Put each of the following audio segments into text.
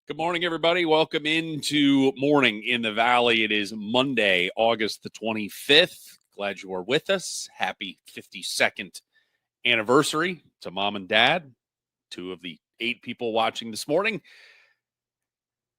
Good morning, everybody. Welcome into Morning in the Valley. It is Monday, August the 25th. Glad you are with us. Happy 52nd anniversary to Mom and Dad, 2 of the 8 people watching this morning.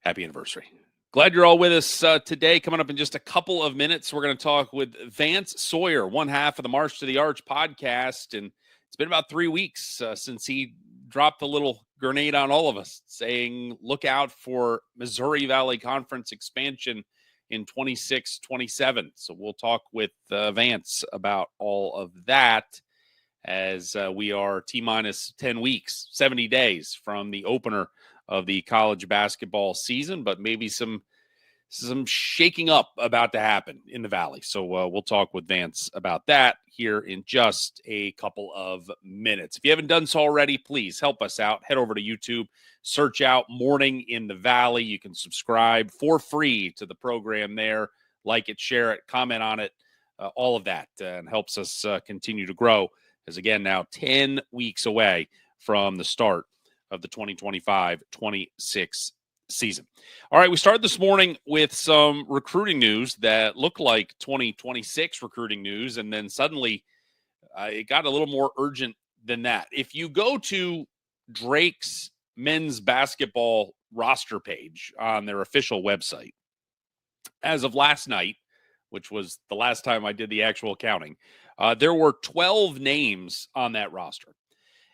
Happy anniversary. Glad you're all with us today. Coming up in just a couple of minutes, we're going to talk with Vance Sawyer, one half of the March to the Arch podcast. And it's been about 3 weeks since he dropped a little grenade on all of us saying, look out for Missouri Valley Conference expansion in 26-27. So we'll talk with Vance about all of that as we are T-minus 10 weeks, 70 days from the opener of the college basketball season, but maybe some shaking up about to happen in the Valley. So we'll talk with Vance about that here in just a couple of minutes. If you haven't done so already, please help us out. Head over to YouTube, search out Morning in the Valley. You can subscribe for free to the program there. Like it, share it, comment on it, all of that, and helps us continue to grow. As again, now 10 weeks away from the start of the 2025-26 season. All right, we started this morning with some recruiting news that looked like 2026 recruiting news, and then suddenly it got a little more urgent than that. If you go to Drake's men's basketball roster page on their official website, as of last night, which was the last time I did the actual counting, there were 12 names on that roster.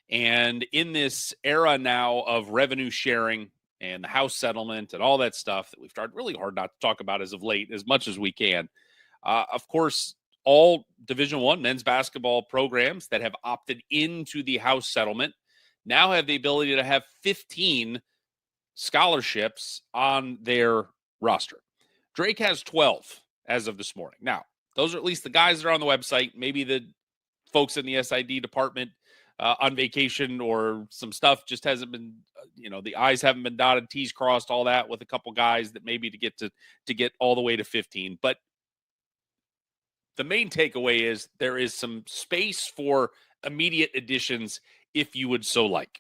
And in this era now of revenue sharing and the house settlement and all that stuff that we've tried really hard not to talk about as of late, as much as we can. Of course, all Division I men's basketball programs that have opted into the house settlement now have the ability to have 15 scholarships on their roster. Drake has 12 as of this morning. Now, those are at least the guys that are on the website. Maybe the folks in the SID department on vacation or some stuff just hasn't been, the I's haven't been dotted, T's crossed, all that with a couple guys that maybe to get all the way to 15. But the main takeaway is there is some space for immediate additions if you would so like.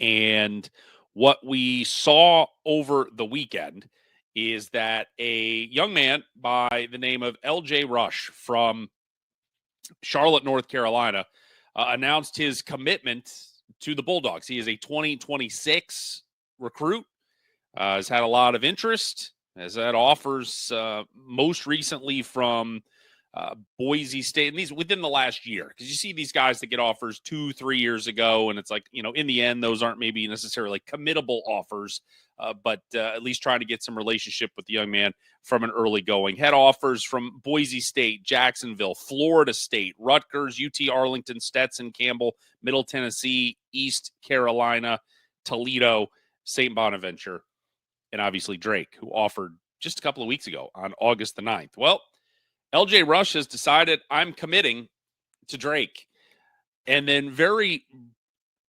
And what we saw over the weekend is that a young man by the name of LJ Rush from Charlotte, North Carolina, announced his commitment to the Bulldogs. He is a 2026 recruit, has had a lot of interest, has had offers most recently from Boise State, and these within the last year, because you see these guys that get offers 2-3 years ago, and it's like, in the end, those aren't maybe necessarily committable offers, but at least trying to get some relationship with the young man from an early going. Had offers from Boise State, Jacksonville, Florida State, Rutgers, UT Arlington, Stetson, Campbell, Middle Tennessee, East Carolina, Toledo, St. Bonaventure, and obviously Drake, who offered just a couple of weeks ago on August the 9th. Well, LJ Rush has decided, I'm committing to Drake. And then very,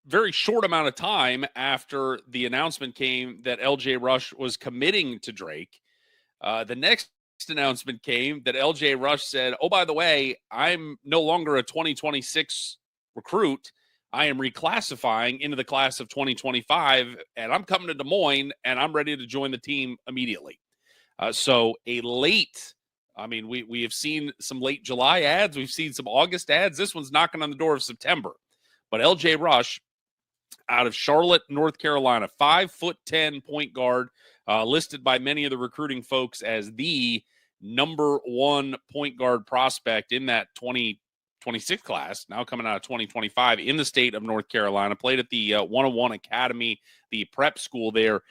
very short amount of time after the announcement came that LJ Rush was committing to Drake, the next announcement came that LJ Rush said, oh, by the way, I'm no longer a 2026 recruit. I am reclassifying into the class of 2025, and I'm coming to Des Moines, and I'm ready to join the team immediately. So a late, we have seen some late July ads. We've seen some August ads. This one's knocking on the door of September. But LJ Rush out of Charlotte, North Carolina, 5'10" point guard, listed by many of the recruiting folks as the number one point guard prospect in that 2026 class, now coming out of 2025 in the state of North Carolina, played at the 101 Academy, the prep school there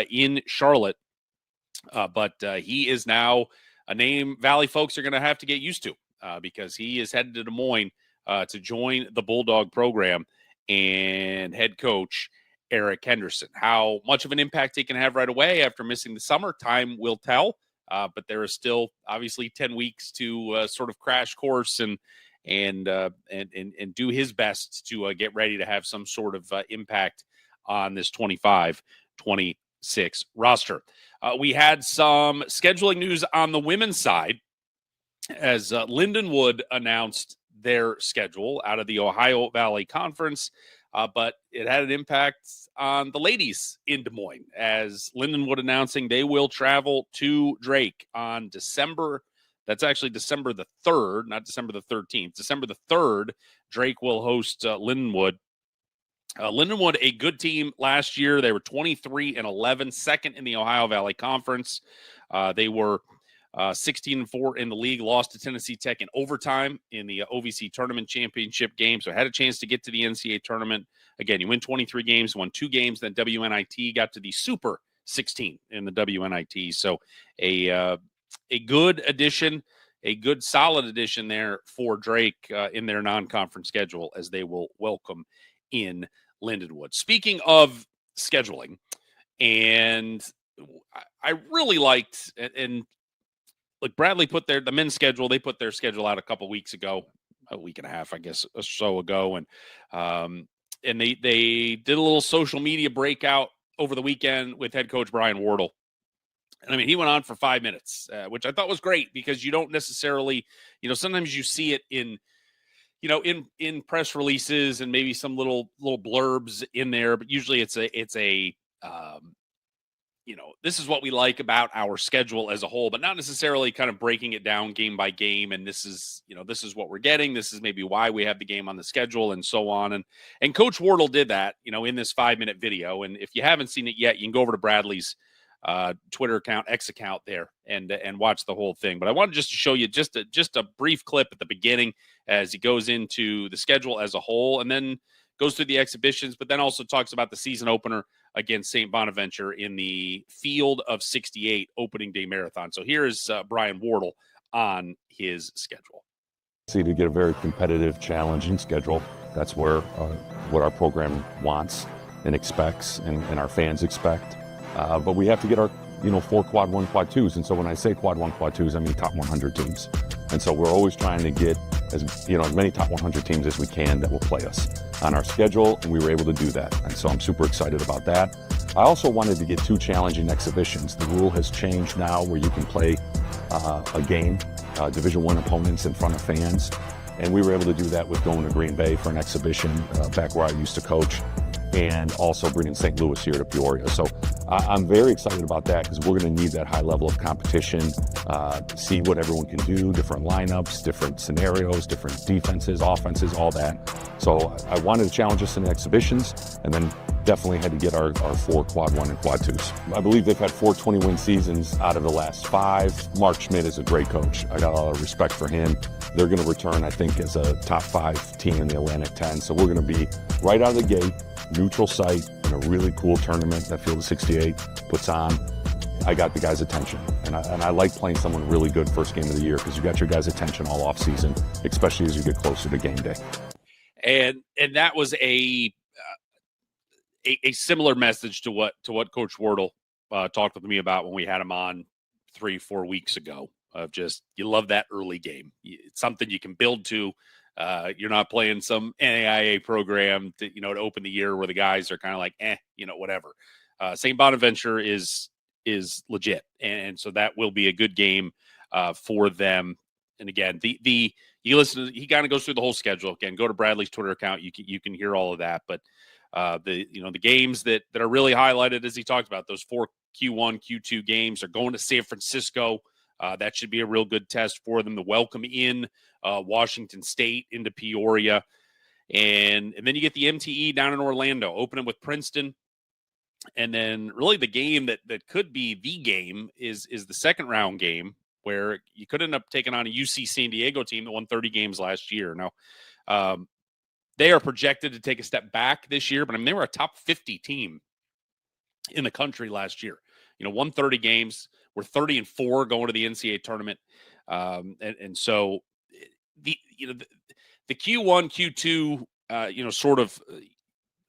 in Charlotte. But he is now a name Valley folks are going to have to get used to because he is headed to Des Moines to join the Bulldog program and head coach Eric Henderson. How much of an impact he can have right away after missing the summer, time will tell. But there is still obviously 10 weeks to sort of crash course and do his best to get ready to have some sort of impact on this 25-26 roster. We had some scheduling news on the women's side as Lindenwood announced their schedule out of the Ohio Valley Conference. but it had an impact on the ladies in Des Moines, as Lindenwood announcing they will travel to Drake on December. That's actually December the 3rd, not December the 13th. December the 3rd, Drake will host Lindenwood. Lindenwood, a good team last year. They were 23-11, second in the Ohio Valley Conference. They were 16-4 in the league, lost to Tennessee Tech in overtime in the OVC tournament championship game. So had a chance to get to the NCAA tournament. Again, you win 23 games, won 2 games, then WNIT, got to the Super 16 in the WNIT. So a good addition, a good solid addition there for Drake in their non-conference schedule, as they will welcome in Lindenwood. Speaking of scheduling, and I really liked, and like Bradley put the men's schedule, they put their schedule out a week and a half, I guess, or so ago. And they did a little social media breakout over the weekend with head coach Brian Wardle. And I mean, he went on for 5 minutes, which I thought was great, because you don't necessarily, sometimes you see it in press releases and maybe some little blurbs in there, but usually it's a this is what we like about our schedule as a whole, but not necessarily kind of breaking it down game by game. And this is what we're getting. This is maybe why we have the game on the schedule, and so on. And Coach Wardle did that, in this 5-minute video. And if you haven't seen it yet, you can go over to Bradley's Twitter account, X account there, and watch the whole thing. But I wanted just to show you just a brief clip at the beginning as he goes into the schedule as a whole, and then goes through the exhibitions, but then also talks about the season opener against St. Bonaventure in the Field of 68 opening day marathon. So here is Brian Wardle on his schedule. To get a very competitive, challenging schedule. That's where what our program wants and expects, and our fans expect. But we have to get our 4 quad 1, quad 2s. And so when I say quad 1, quad 2s, I mean top 100 teams. And so we're always trying to get as many top 100 teams as we can that will play us on our schedule, and we were able to do that. And so I'm super excited about that. I also wanted to get 2 challenging exhibitions. The rule has changed now where you can play a game, Division I opponents in front of fans. And we were able to do that with going to Green Bay for an exhibition back where I used to coach, and also bringing St. Louis here to Peoria. So I'm very excited about that, because we're going to need that high level of competition, see what everyone can do, different lineups, different scenarios, different defenses, offenses, all that. So I wanted to challenge us in the exhibitions, and then definitely had to get our 4 quad 1 and quad 2s. I believe they've had 4 20-win seasons out of the last 5. Mark Schmidt is a great coach. I got a lot of respect for him. They're going to return, I think, as a top 5 team in the Atlantic 10. So we're going to be right out of the gate, neutral site, in a really cool tournament that Field of 68 puts on. I got the guys' attention, and I like playing someone really good first game of the year, because you got your guys' attention all off season, especially as you get closer to game day. And that was a similar message to what Coach Wardle talked with me about when we had him on 3-4 weeks ago. Of just, you love that early game. It's something you can build to. You're not playing some NAIA program to open the year where the guys are kind of like, whatever. St. Bonaventure is legit, and so that will be a good game for them. And again, you listen. He kind of goes through the whole schedule. Again, go to Bradley's Twitter account. You can hear all of that. But the games that are really highlighted, as he talked about, those 4 Q1, Q2 games, are going to San Francisco. That should be a real good test for them. The welcome in Washington State into Peoria. And then you get the MTE down in Orlando, opening with Princeton. And then really the game that could be the game is the second round game, where you could end up taking on a UC San Diego team that won 30 games last year. Now, they are projected to take a step back this year, but I mean, they were a top 50 team in the country last year. Won 30 games. We're 30-4 going to the NCAA tournament. And so the Q1, Q2, sort of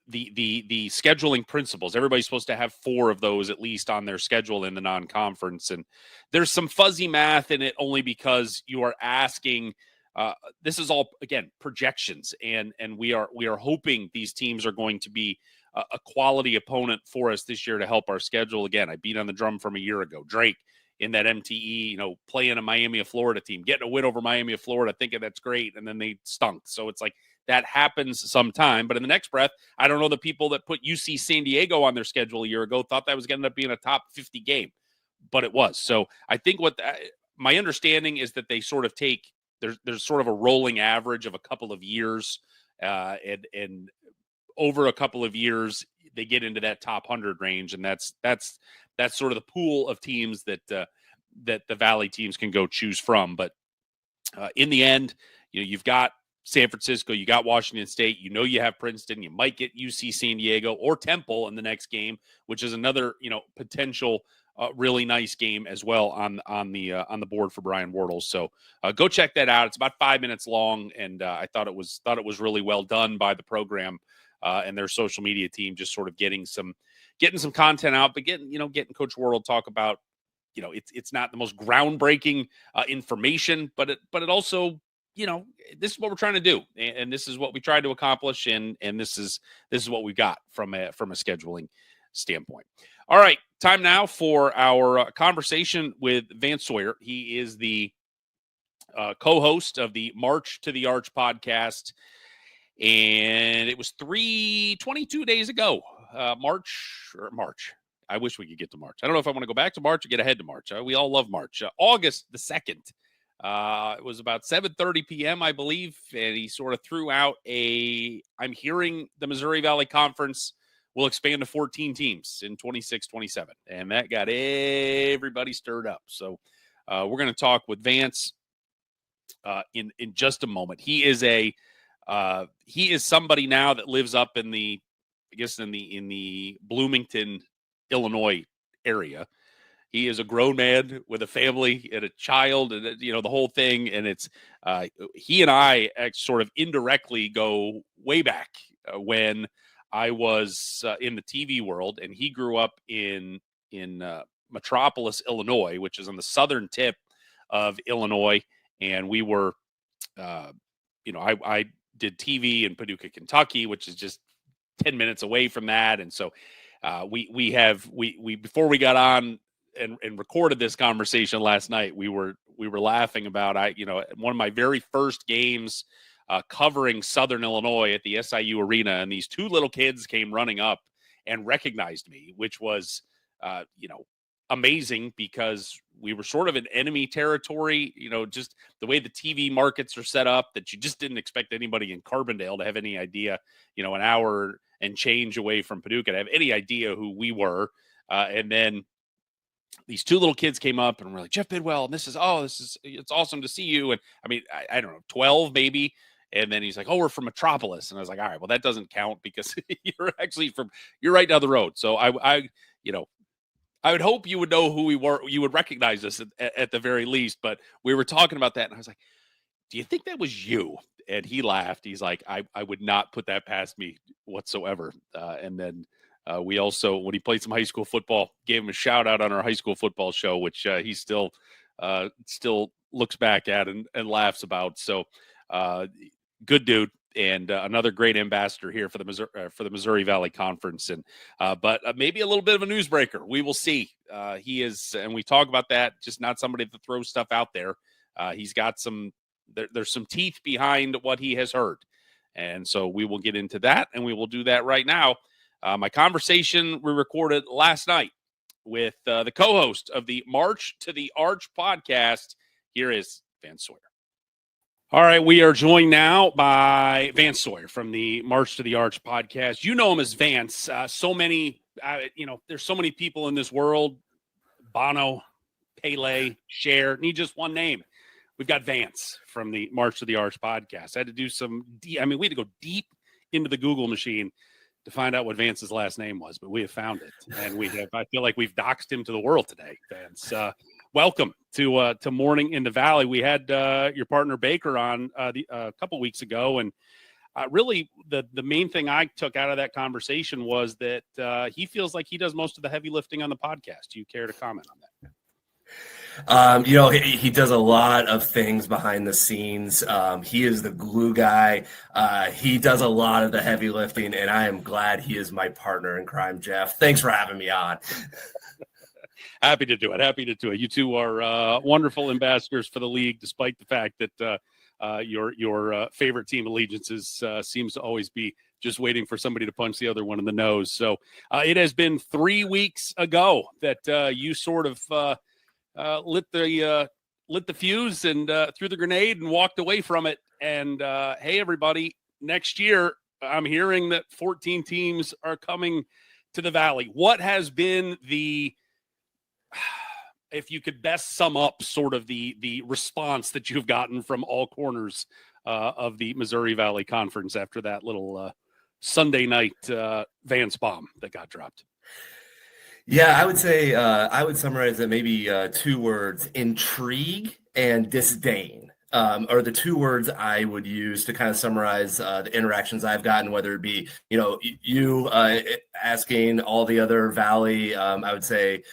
the scheduling principles. Everybody's supposed to have 4 of those at least on their schedule in the non-conference. And there's some fuzzy math in it, only because you are asking, this is all, again, projections. And we are hoping these teams are going to be a quality opponent for us this year to help our schedule. Again, I beat on the drum from a year ago. Drake in that MTE, playing a Miami of Florida team, getting a win over Miami of Florida, thinking that's great, and then they stunk. So it's like, that happens sometime. But in the next breath, I don't know the people that put UC San Diego on their schedule a year ago thought that was going to end up being a top 50 game, but it was. So I think my understanding is that they sort of take there's sort of a rolling average of a couple of years, and over a couple of years they get into that top 100 range, and that's sort of the pool of teams that the Valley teams can go choose from. But in the end, you've got San Francisco, you got Washington State, you have Princeton, you might get UC San Diego or Temple in the next game, which is another potential really nice game as well on the board for Brian Wardle. So go check that out. It's about 5 minutes long, and I thought it was really well done by the program and their social media team, just sort of getting some content out, but getting Coach Wardle talk about it's not the most groundbreaking information, but it also this is what we're trying to do, and this is what we tried to accomplish, and this is what we got from a scheduling standpoint. All right, time now for our conversation with Vance Sawyer. He is the co-host of the March to the Arch podcast, and it was 22 days ago. March. I wish we could get to March. I don't know if I want to go back to March or get ahead to March. We all love March. August the 2nd. It was about 7:30 p.m., I believe, and he sort of threw out I'm hearing the Missouri Valley Conference will expand to 14 teams in 26-27, and that got everybody stirred up. So we're going to talk with Vance in just a moment. He is somebody now that lives up in the Bloomington, Illinois area. He is a grown man with a family and a child, and the whole thing. And it's he and I sort of indirectly go way back when I was in the TV world, and he grew up in Metropolis, Illinois, which is on the southern tip of Illinois. And we were, I did TV in Paducah, Kentucky, which is just 10 minutes away from that. And so we before we got on and recorded this conversation last night, we were laughing about one of my very first games covering Southern Illinois at the SIU Arena, and these two little kids came running up and recognized me, which was amazing, because we were sort of in enemy territory, just the way the TV markets are set up, that you just didn't expect anybody in Carbondale to have any idea, an hour and change away from Paducah, to have any idea who we were. And then these two little kids came up and were like, Jeff Bidwell, and it's awesome to see you. And I mean, I don't know, 12 maybe. And then he's like, oh, we're from Metropolis. And I was like, all right, well, that doesn't count, because you're right down the road. So I would hope you would know who we were. You would recognize us at the very least. But we were talking about that, and I was like, do you think that was you? And he laughed. He's like, I would not put that past me whatsoever. And then we also, when he played some high school football, gave him a shout out on our high school football show, which he still looks back at and laughs about. So good dude. And another great ambassador here for the Missouri Valley Conference, and but maybe a little bit of a newsbreaker. We will see. He is, and we talk about that. Just not somebody that throws stuff out there. He's got some. There's some teeth behind what he has heard, and so we will get into that, and we will do that right now. My conversation we recorded last night with the co-host of the March to the Arch podcast. Here is Vance Sawyer. All right, we are joined now by Vance Sawyer from the March to the Arch podcast. You know him as Vance. So many, there's so many people in this world. Bono, Pele, Cher, need just one name. We've got Vance from the March to the Arch podcast. I had to do we had to go deep into the Google machine to find out what Vance's last name was, but we have found it. And I feel like we've doxed him to the world today, Vance. Welcome to Morning in the Valley. We had your partner Baker on a couple weeks ago, and really the main thing I took out of that conversation was that he feels like he does most of the heavy lifting on the podcast. Do you care to comment on that? He does a lot of things behind the scenes. He is the glue guy. He does a lot of the heavy lifting, and I am glad he is my partner in crime, Jeff. Thanks for having me on. Happy to do it. You two are wonderful ambassadors for the league, despite the fact that your favorite team allegiances seems to always be just waiting for somebody to punch the other one in the nose. So it has been 3 weeks ago that you sort of lit the fuse and threw the grenade and walked away from it. And hey, everybody, next year I'm hearing that 14 teams are coming to the Valley. What has been if you could best sum up sort of the response that you've gotten from all corners of the Missouri Valley Conference after that little Sunday night Vance bomb that got dropped? Yeah, I would say I would summarize it maybe 2 words: intrigue and disdain. Are the 2 words I would use to kind of summarize the interactions I've gotten, whether it be, you asking all the other Valley, I would say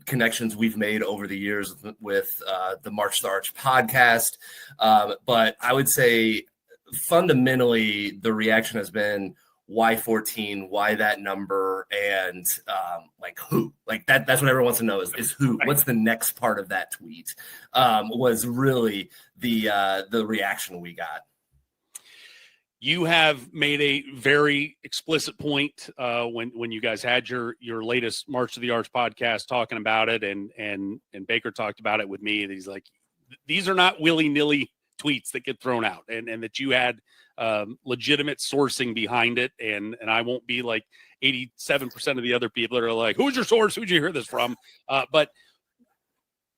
connections we've made over the years with the March to Arch podcast. But I would say fundamentally the reaction has been, why 14, why that number, and who, that's what everyone wants to know is who, right? What's the next part of that tweet was really the reaction we got. You have made a very explicit point when you guys had your latest March to the Arch podcast talking about it, and Baker talked about it with me, that he's like, these are not willy-nilly tweets that get thrown out, and that you had legitimate sourcing behind it, and I won't be like 87% of the other people that are like, who's your source? Who'd you hear this from? But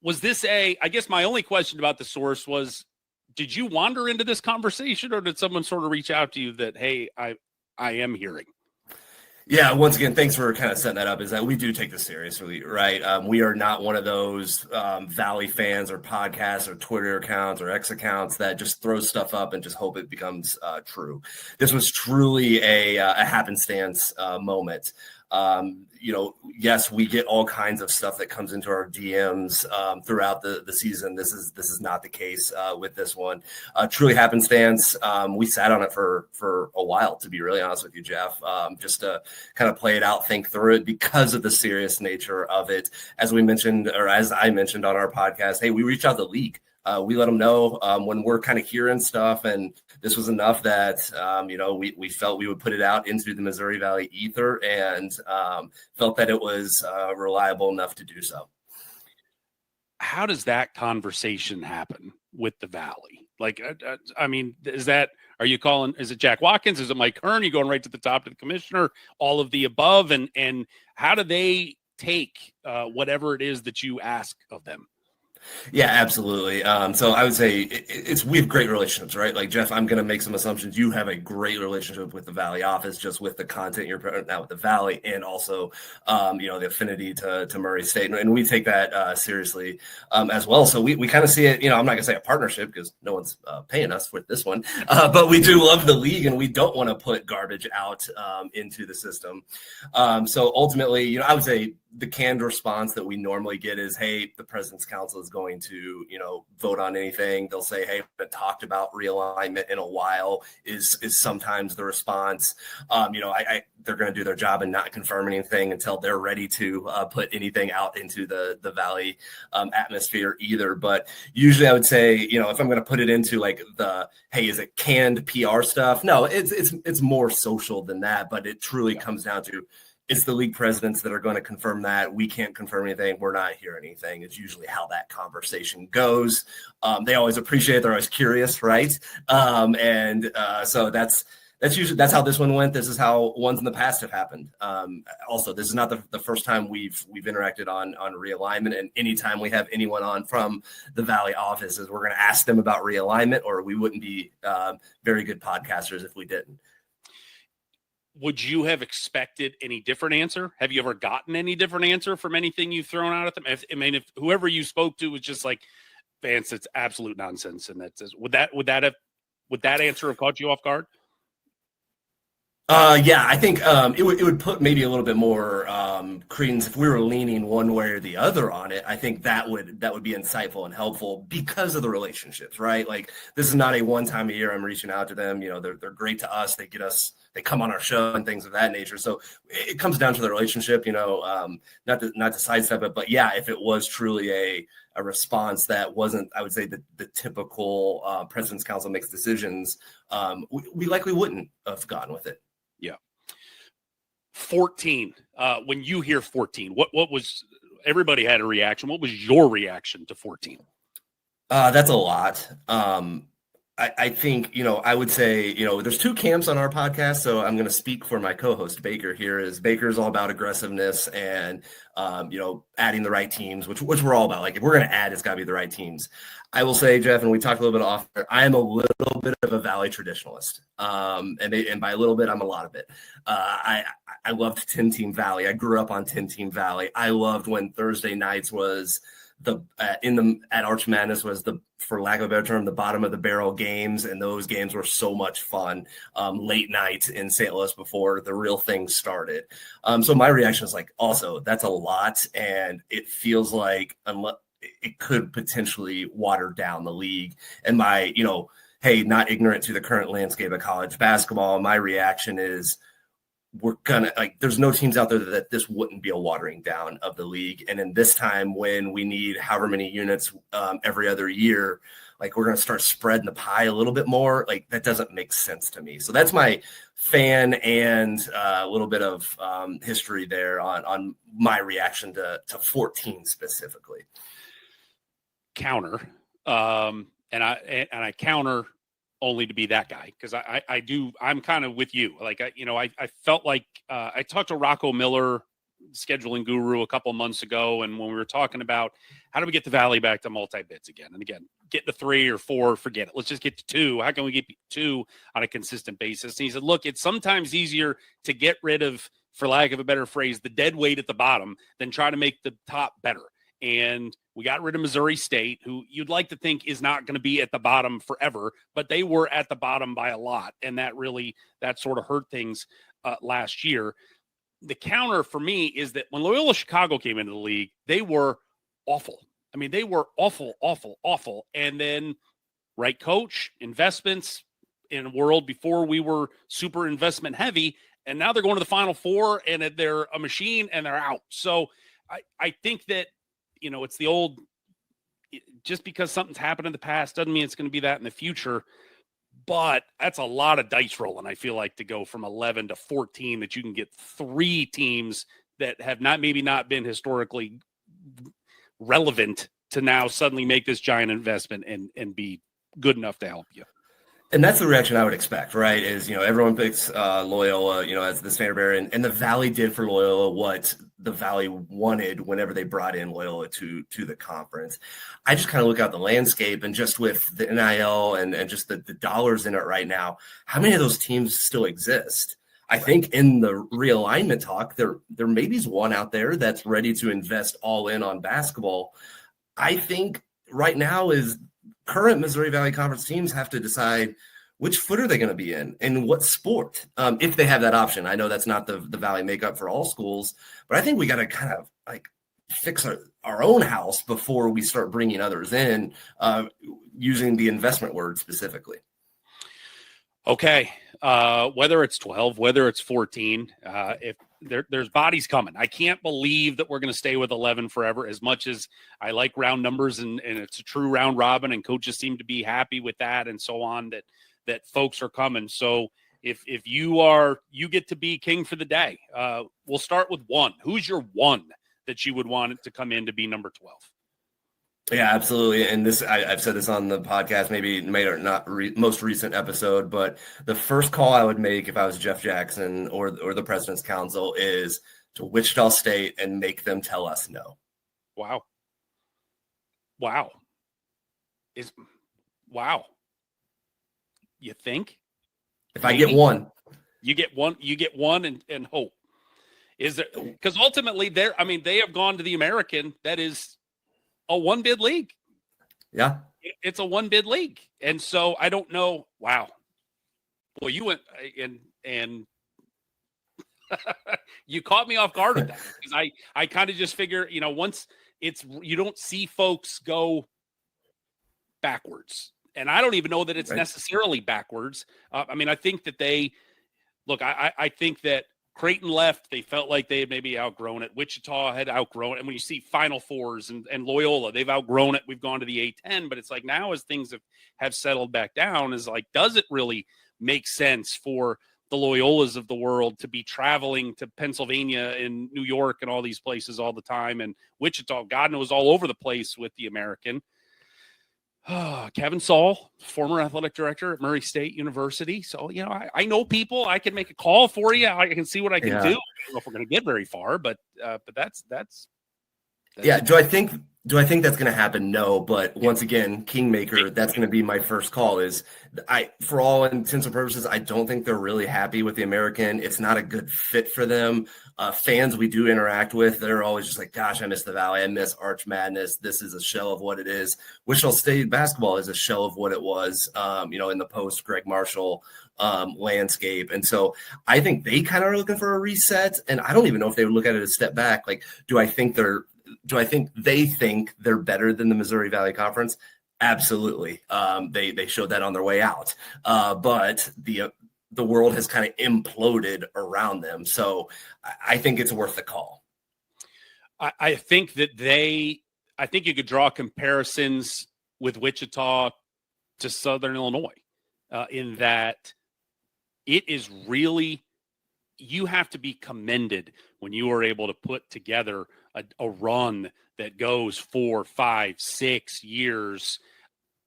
was this I guess my only question about the source was, did you wander into this conversation, or did someone sort of reach out to you that, hey, I am hearing? Yeah, once again, thanks for kind of setting that up. Is that we do take this seriously, right? We are not one of those Valley fans or podcasts or Twitter accounts or X accounts that just throw stuff up and just hope it becomes true. This was truly a happenstance moment. Yes, we get all kinds of stuff that comes into our DMs throughout the season. This is not the case with this one. Truly happenstance. We sat on it for a while, to be really honest with you, Jeff, just to kind of play it out, think through it, because of the serious nature of it. As we mentioned, or as I mentioned on our podcast, hey, we reached out to the league. We let them know when we're kind of hearing stuff, and this was enough that we felt we would put it out into the Missouri Valley ether, and felt that it was reliable enough to do so. How does that conversation happen with the Valley? Like, are you calling? Is it Jack Watkins? Is it Mike Hearn? Are you going right to the top of the commissioner? All of the above, and how do they take whatever it is that you ask of them? Yeah, absolutely. So I would say we have great relationships, right? Like, Jeff, I'm going to make some assumptions. You have a great relationship with the Valley office, just with the content you're putting out with the Valley, and also, the affinity to Murray State. And we take that seriously as well. So we kind of see it, I'm not going to say a partnership because no one's paying us with this one, but we do love the league, and we don't want to put garbage out into the system. So ultimately, I would say the canned response that we normally get is, hey, the President's Council is going to, vote on anything. They'll say, hey, we haven't talked about realignment in a while is sometimes the response. They're going to do their job and not confirm anything until they're ready to put anything out into the Valley atmosphere either. But usually I would say, if I'm going to put it into like hey, is it canned PR stuff? No, it's more social than that, but it truly comes down to, it's the league presidents that are going to confirm that. We can't confirm anything. We're not hearing anything. It's usually how that conversation goes. They always appreciate it. They're always curious, right? So that's how this one went. This is how ones in the past have happened. Also, this is not the first time we've interacted on realignment. And anytime we have anyone on from the Valley offices, we're going to ask them about realignment, or we wouldn't be very good podcasters if we didn't. Would you have expected any different answer? Have you ever gotten any different answer from anything you've thrown out at them? If whoever you spoke to was just like, Vance, it's absolute nonsense, and would that answer have caught you off guard? Yeah, I think it would put maybe a little bit more credence if we were leaning one way or the other on it. I think that would be insightful and helpful because of the relationships, right? Like, this is not a one time a year I'm reaching out to them. They're great to us. They get us they come on our show and things of that nature. So it comes down to the relationship, not to sidestep it, but yeah, if it was truly a response that wasn't, I would say, the typical President's Council makes decisions, we likely wouldn't have gone with it. Yeah. 14. When you hear 14, what was, everybody had a reaction. What was your reaction to 14? That's a lot. I think, I would say, there's two camps on our podcast. So I'm going to speak for my co-host Baker here. Baker's all about aggressiveness and, adding the right teams, which we're all about. Like, if we're going to add, it's got to be the right teams. I will say, Jeff, and we talked a little bit off, I am a little bit of a Valley traditionalist. And by a little bit, I'm a lot of it. I loved 10-team Valley. I grew up on 10-team Valley. I loved when Thursday nights was at Arch Madness was for lack of a better term, the bottom of the barrel games. And those games were so much fun, late night in St. Louis before the real thing started. So my reaction is like, also, that's a lot. And it feels like it could potentially water down the league. And my, hey, not ignorant to the current landscape of college basketball, my reaction is, there's no teams out there that this wouldn't be a watering down of the league. And in this time when we need however many units every other year, like, we're going to start spreading the pie a little bit more. Like, that doesn't make sense to me. So that's my fan and a little bit of history there on my reaction to 14 specifically. Counter. And I counter only to be that guy, because I'm kind of with you. Like, I felt like I talked to Rocco Miller, scheduling guru, a couple months ago, and when we were talking about how do we get the Valley back to multi-bids again, and again, get the 3 or 4, forget it, let's just get to 2. How can we get 2 on a consistent basis? And he said, look, it's sometimes easier to get rid of, for lack of a better phrase, the dead weight at the bottom than try to make the top better. And we got rid of Missouri State, who you'd like to think is not going to be at the bottom forever, but they were at the bottom by a lot. And that sort of hurt things last year. The counter for me is that when Loyola Chicago came into the league, they were awful. I mean, they were awful, awful, awful. And then right coach, investments in a world before we were super investment heavy. And now they're going to the Final Four and they're a machine and they're out. So I think that, it's the old, just because something's happened in the past doesn't mean it's going to be that in the future. But that's a lot of dice rolling, I feel like, to go from 11 to 14, that you can get 3 teams that have maybe not been historically relevant to now suddenly make this giant investment and be good enough to help you. And that's the reaction I would expect, right? Is, everyone picks Loyola, as the standard bearer, and the Valley did for Loyola what the Valley wanted whenever they brought in Loyola to the conference. I just kind of look out the landscape, and just with the NIL and just the dollars in it right now, how many of those teams still exist? I think in the realignment talk, there maybe is one out there that's ready to invest all in on basketball. I think right now is current Missouri Valley Conference teams have to decide which foot are they going to be in and what sport, if they have that option. I know that's not the Valley makeup for all schools, but I think we got to kind of like fix our own house before we start bringing others in, using the investment word specifically. Okay. Whether it's 12, whether it's 14, if there's bodies coming. I can't believe that we're going to stay with 11 forever, as much as I like round numbers and it's a true round robin and coaches seem to be happy with that and so on, that folks are coming. So if you get to be king for the day, we'll start with 1. Who's your 1 that you would want it to come in to be number 12? Yeah, absolutely. And this, I've said this on the podcast, maybe not most recent episode, but the first call I would make if I was Jeff Jackson or the President's Council is to Wichita State and make them tell us no. Wow. You think? If I get 1. You get 1 and hope. Is there, because ultimately they have gone to the American. That is a 1-bid league. Yeah. It's a 1-bid league. And so I don't know. Wow. Well, you went and you caught me off guard with that, because I kind of just figure, once you don't see folks go backwards. And I don't even know that it's necessarily backwards. I think that look, I think that Creighton left. They felt like they had maybe outgrown it. Wichita had outgrown it. And when you see Final Fours and Loyola, they've outgrown it. We've gone to the A10, but it's like now as things have settled back down, is like, does it really make sense for the Loyolas of the world to be traveling to Pennsylvania and New York and all these places all the time? And Wichita, God knows, all over the place with the American. Kevin Saul, former athletic director at Murray State University. So, I know people. I can make a call for you. I can see what I can do. I don't know if we're going to get very far, but that's yeah. Do I think that's going to happen? No. But once again, Kingmaker, that's going to be my first call. For all intents and purposes, I don't think they're really happy with the American. It's not a good fit for them. Fans we do interact with, they're always just like, gosh, I miss the Valley. I miss Arch Madness. This is a shell of what it is. Wichita State basketball is a shell of what it was, in the post Greg Marshall landscape. And so I think they kind of are looking for a reset. And I don't even know if they would look at it as a step back. Like, do I think they think they're better than the Missouri Valley Conference? Absolutely. They showed that on their way out. But the world has kind of imploded around them. So I think it's worth the call. I think that I think you could draw comparisons with Wichita to Southern Illinois in that it is really, you have to be commended when you are able to put together a run that goes 4, 5, 6 years,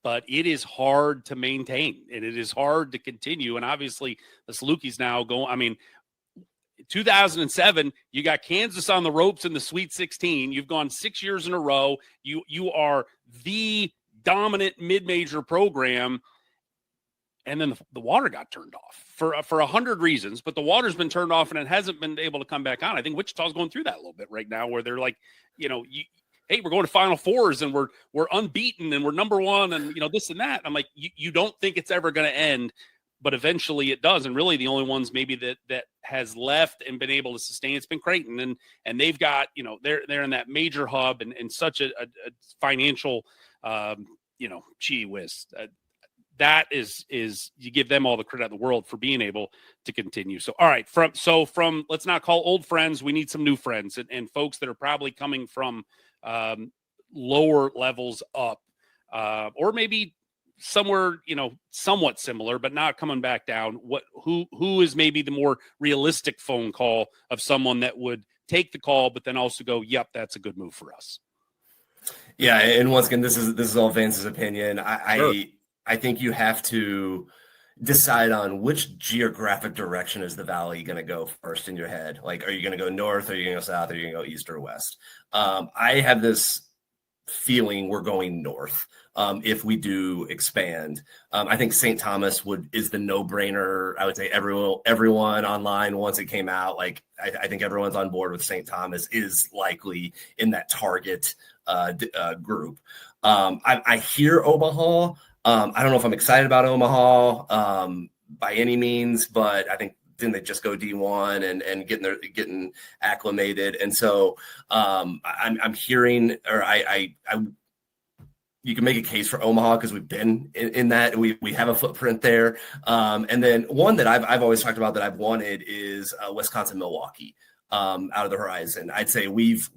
but it is hard to maintain and it is hard to continue. And obviously the Salukis now go, 2007, you got Kansas on the ropes in the Sweet 16. You've gone 6 years in a row. You are the dominant mid-major program. And then the water got turned off for 100 reasons, but the water's been turned off and it hasn't been able to come back on. I think Wichita's going through that a little bit right now, where they're like, hey, we're going to Final Fours and we're unbeaten and we're number one and this and that. I'm like, you don't think it's ever going to end, but eventually it does. And really the only ones maybe that has left and been able to sustain, it's been Creighton, and they've got, they're in that major hub and such a financial, gee whiz. That is you give them all the credit in the world for being able to continue. So, all right, from let's not call old friends. We need some new friends and folks that are probably coming from lower levels up, or maybe somewhere, somewhat similar, but not coming back down. Who is maybe the more realistic phone call of someone that would take the call, but then also go, yep, that's a good move for us. Yeah. And once again, this is all Vance's opinion. I think you have to decide on which geographic direction is the Valley going to go first in your head. Like, are you going to go north? Are you going to go south? Are you going to go east or west? I have this feeling we're going north if we do expand. I think St. Thomas is the no-brainer. I would say everyone online once it came out, like I think everyone's on board with St. Thomas is likely in that target group. I hear Omaha. I don't know if I'm excited about Omaha by any means, but I think didn't they just go D1 and getting acclimated? And so I'm hearing, or you can make a case for Omaha because we've been in that we have a footprint there. And then one that I've always talked about that I've wanted is Wisconsin Milwaukee out of the horizon. I'd say we've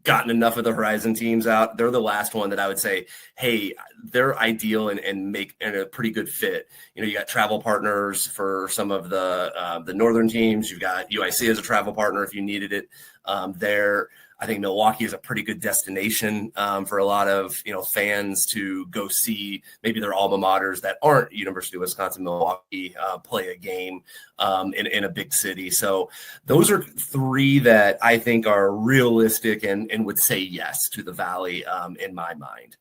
gotten enough of the Horizon teams out. They're the last one that I would say, hey, they're ideal and make a pretty good fit. You got travel partners for some of the northern teams. You've got UIC as a travel partner if you needed it there. I think Milwaukee is a pretty good destination for a lot of fans to go see maybe their alma maters that aren't University of Wisconsin-Milwaukee play a game in a big city. So those are three that I think are realistic and would say yes to the Valley in my mind.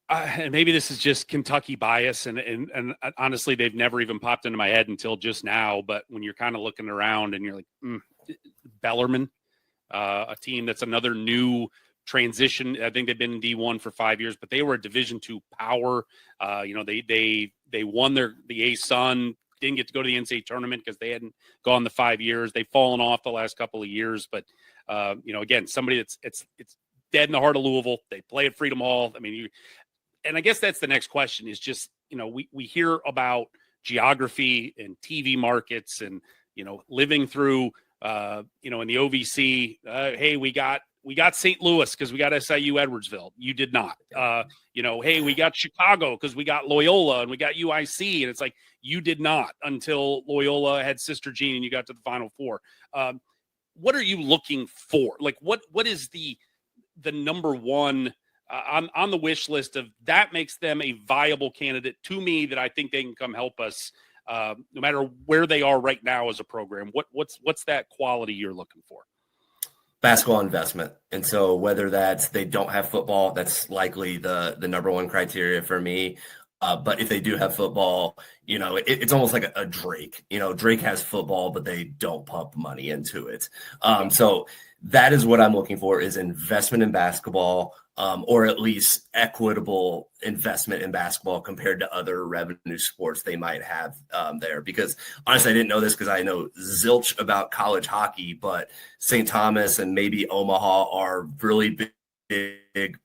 And maybe this is just Kentucky bias, and honestly, they've never even popped into my head until just now. But when you're kind of looking around and you're like, Bellarmine. A team that's another new transition. I think they've been in D1 for 5 years, but they were a Division II power. They won the A-Sun, didn't get to go to the NCAA tournament because they hadn't gone the 5 years. They've fallen off the last couple of years, but again, somebody that's it's dead in the heart of Louisville. They play at Freedom Hall. I mean, and I guess that's the next question is just we hear about geography and TV markets and, living through, in the OVC, hey, we got St. Louis because we got SIU Edwardsville. You did not. Hey, we got Chicago because we got Loyola and we got UIC. And it's like, you did not until Loyola had Sister Jean and you got to the Final Four. What are you looking for? Like, what is the number one on the wish list of that makes them a viable candidate to me that I think they can come help us no matter where they are right now as a program? What's that quality you're looking for? Basketball investment. And so whether that's they don't have football, that's likely the number one criteria for me. But if they do have football, it's almost like a Drake. Drake has football, but they don't pump money into it. So that is what I'm looking for is investment in basketball, or at least equitable investment in basketball compared to other revenue sports they might have there. Because honestly, I didn't know this because I know zilch about college hockey, but St. Thomas and maybe Omaha are really big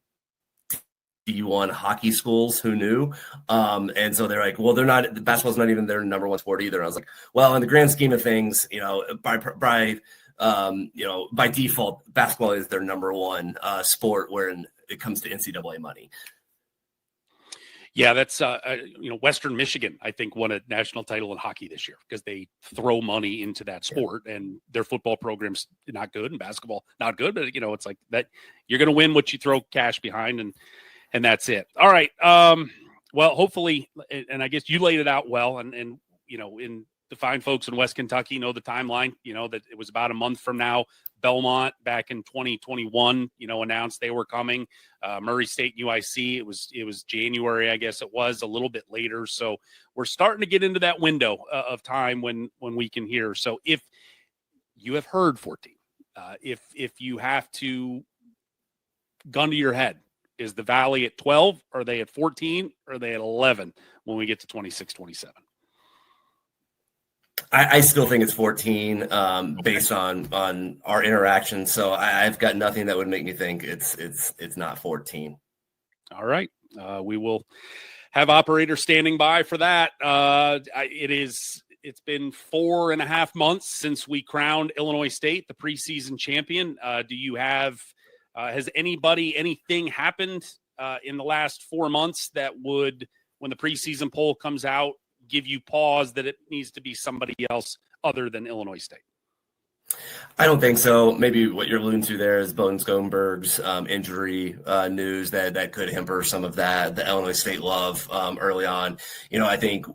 D1 hockey schools. Who knew? And so they're like, well, basketball's not even their number one sport either. I was like, well, in the grand scheme of things, by default, basketball is their number one sport when it comes to NCAA money. Yeah, that's Western Michigan, I think, won a national title in hockey this year because they throw money into that sport, and their football program's not good and basketball not good, but it's like that you're going to win what you throw cash behind, and that's it. All right. Well, hopefully, and I guess you laid it out well, and in the fine folks in West Kentucky know the timeline, that it was about a month from now. Belmont back in 2021, announced they were coming. Murray State and UIC, it was January, I guess it was, a little bit later. So we're starting to get into that window of time when we can hear. So if you have heard 14, if you have to gun to your head, is the Valley at 12? Are they at 14? Or are they at 11 when we get to 26, 27? I still think it's 14 based on our interaction. So I've got nothing that would make me think it's not 14. All right. We will have operators standing by for that. It's been 4.5 months since we crowned Illinois State the preseason champion. Do you have has anything happened in the last 4 months that would, when the preseason poll comes out, give you pause that it needs to be somebody else other than Illinois State? I don't think so. Maybe what you're alluding to there is Bowden Schoenberg's injury news that could hamper some of that, the Illinois State love early on. I think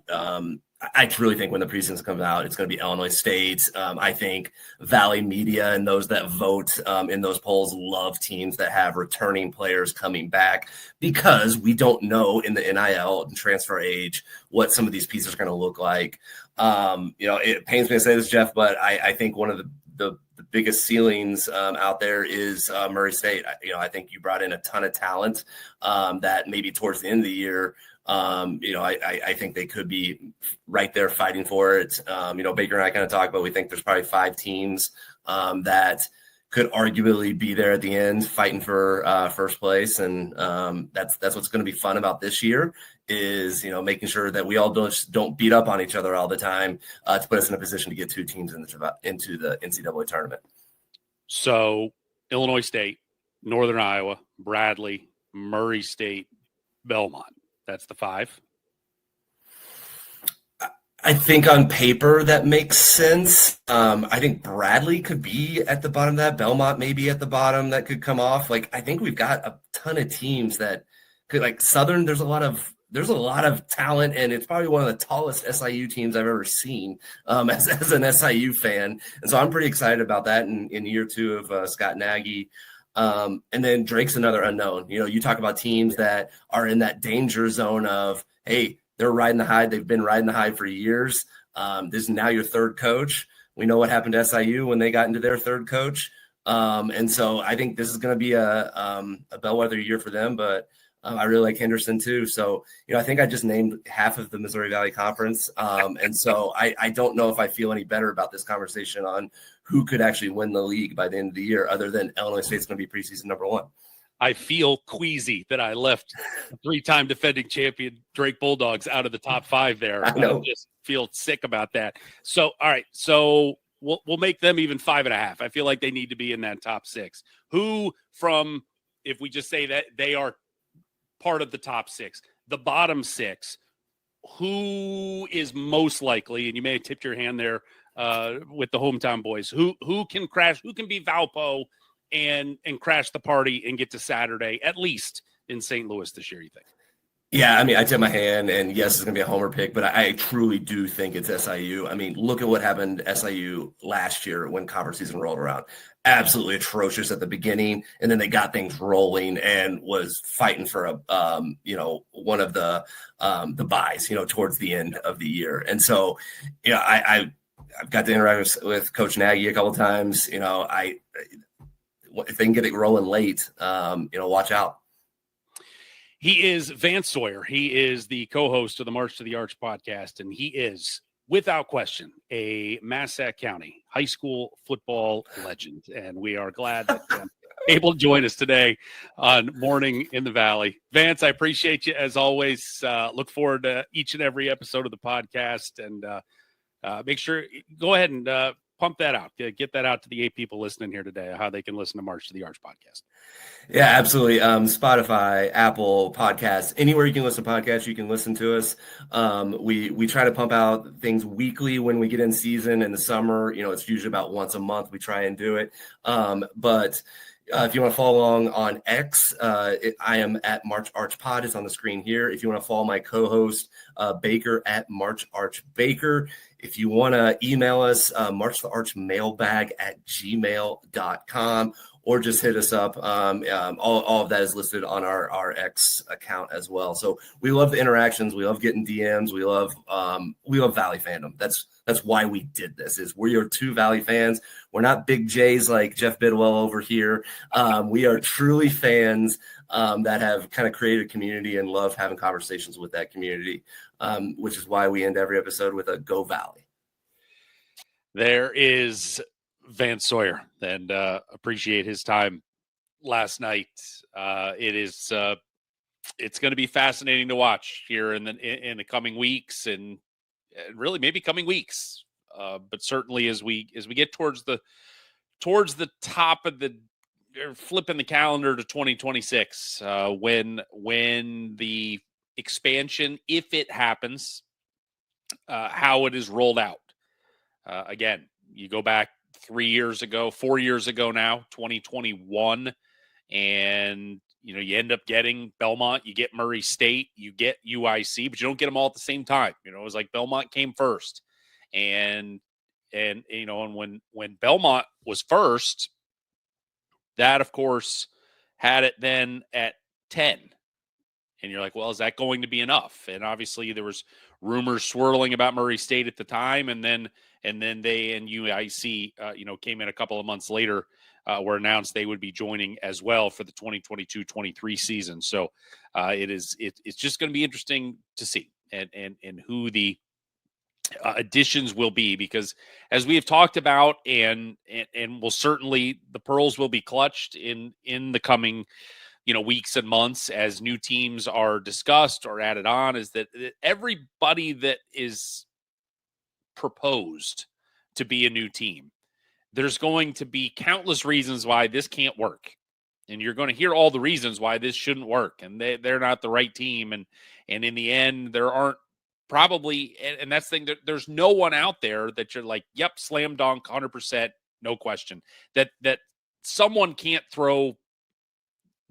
I truly think when the preseason comes out, it's going to be Illinois State. I think Valley media and those that vote in those polls love teams that have returning players coming back because we don't know in the NIL and transfer age what some of these pieces are going to look like. It pains me to say this, Jeff, but I think one of the biggest ceilings out there is Murray State. I think you brought in a ton of talent that maybe towards the end of the year, I think they could be right there fighting for it. Baker and I kind of talk about, we think there's probably 5 teams that could arguably be there at the end fighting for first place. And that's what's going to be fun about this year is, making sure that we all don't beat up on each other all the time to put us in a position to get 2 teams into the NCAA tournament. So Illinois State, Northern Iowa, Bradley, Murray State, Belmont. That's the 5. I think on paper that makes sense. I think Bradley could be at the bottom of that. Belmont maybe at the bottom that could come off. Like, I think we've got a ton of teams that could, like Southern. There's a lot of talent, and it's probably one of the tallest SIU teams I've ever seen as an SIU fan. And so I'm pretty excited about that in year 2 of Scott Nagy. And then Drake's another unknown. You talk about teams that are in that danger zone of, hey, they're riding the high. They've been riding the high for years. This is now your 3rd coach. We know what happened to SIU when they got into their 3rd coach. And so I think this is going to be a bellwether year for them, but I really like Henderson too. So, I think I just named half of the Missouri Valley Conference. And so I don't know if I feel any better about this conversation on who could actually win the league by the end of the year, other than Illinois State's going to be preseason number 1. I feel queasy that I left a 3-time defending champion Drake Bulldogs out of the top 5 there. I know. Just feel sick about that. So, all right. So we'll make them even 5.5. I feel like they need to be in that top 6. Who from, if we just say that they are part of the top 6, the bottom 6, who is most likely, and you may have tipped your hand there with the hometown boys, who can crash, who can be Valpo and crash the party and get to Saturday, at least in St. Louis this year, you think? Yeah, I mean, I tip my hand, and yes, it's going to be a homer pick, but I truly do think it's SIU. I mean, look at what happened to SIU last year when conference season rolled around. Absolutely atrocious at the beginning, and then they got things rolling and was fighting for a, one of the buys, towards the end of the year. And so, I've got to interact with Coach Nagy a couple of times. If they can get it rolling late, watch out. He is Vance Sawyer. He is the co-host of the March to the Arch podcast, and he is, without question, a Massac County high school football legend. And we are glad that you're able to join us today on Morning in the Valley. Vance, I appreciate you as always. Look forward to each and every episode of the podcast, and make sure, go ahead and pump that out. Get that out to the 8 people listening here today, how they can listen to March to the Arch podcast. Yeah, absolutely. Spotify, Apple Podcasts, anywhere you can listen to podcasts, you can listen to us. We try to pump out things weekly when we get in season. In the summer, it's usually about once a month. We try and do it. But if you want to follow along on X, I am at March Arch Pod. It's on the screen here. If you want to follow my co-host, Baker, at March Arch Baker. If you want to email us, marchthearchmailbag@gmail.com, or just hit us up. All of that is listed on our X account as well. So we love the interactions. We love getting DMs. We love Valley fandom. That's why we did this. Is we are 2 Valley fans. We're not big J's like Jeff Bidwell over here. We are truly fans that have kind of created a community and love having conversations with that community, which is why we end every episode with a Go Valley. There is Vance Sawyer, and appreciate his time last night. It's going to be fascinating to watch here in the coming weeks, and really maybe coming weeks. But certainly as we get towards the top of the, flipping the calendar to 2026, when the expansion, if it happens, how it is rolled out. Again, you go back 4 years ago now, 2021, and you end up getting Belmont, you get Murray State, you get UIC, but you don't get them all at the same time. It was like Belmont came first, and when Belmont was first, that of course had it then at 10, and you're like, well, is that going to be enough? And obviously there was rumors swirling about Murray State at the time, and then they and UIC, came in a couple of months later, were announced they would be joining as well for the 2022-23 season. So it's just going to be interesting to see and who the additions will be, because as we have talked about, and will certainly, the pearls will be clutched in the coming weeks and months as new teams are discussed or added on, is that everybody that is proposed to be a new team, there's going to be countless reasons why this can't work, and you're going to hear all the reasons why this shouldn't work, and they're not the right team, and in the end there aren't probably, and that's the thing, there's no one out there that you're like, yep, slam dunk 100%, no question, that someone can't throw,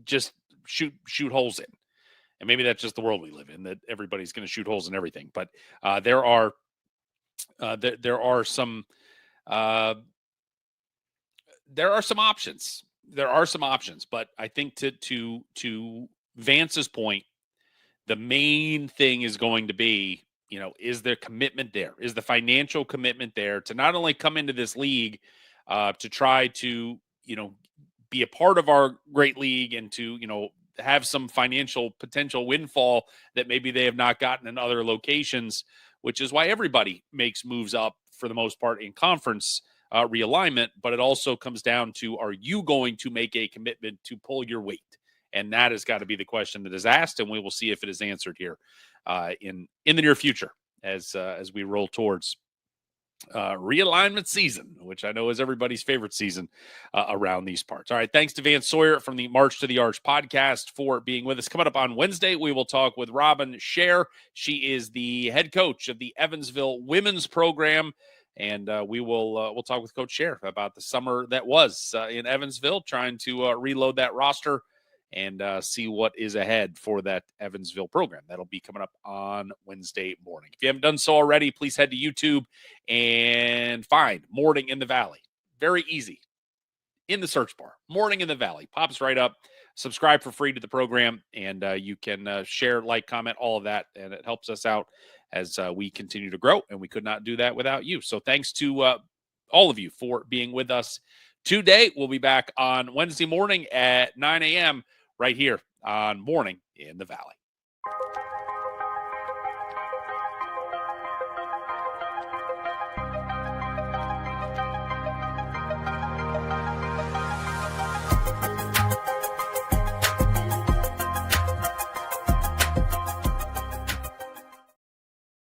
just shoot holes in. And maybe that's just the world we live in, that everybody's going to shoot holes in everything. But there are some options. There are some options. But I think to Vance's point, the main thing is going to be, is there commitment there? Is the financial commitment there to not only come into this league to try to, be a part of our great league and to, have some financial potential windfall that maybe they have not gotten in other locations, which is why everybody makes moves up for the most part in conference realignment. But it also comes down to, are you going to make a commitment to pull your weight And that has got to be the question that is asked, and we will see if it is answered here in the near future as we roll towards realignment season, which I know is everybody's favorite season around these parts. All right. Thanks to Vance Sawyer from the March to the Arch podcast for being with us. Coming up on Wednesday, we will talk with Robin Scher. She is the head coach of the Evansville women's program. And we'll talk with Coach Scher about the summer that was in Evansville, trying to reload that roster and see what is ahead for that Evansville program. That'll be coming up on Wednesday morning. If you haven't done so already, please head to YouTube and find Morning in the Valley. Very easy. In the search bar, Morning in the Valley. Pops right up. Subscribe for free to the program, and you can share, like, comment, all of that, and it helps us out as we continue to grow, and we could not do that without you. So thanks to all of you for being with us today. We'll be back on Wednesday morning at 9 a.m. right here on Morning in the Valley.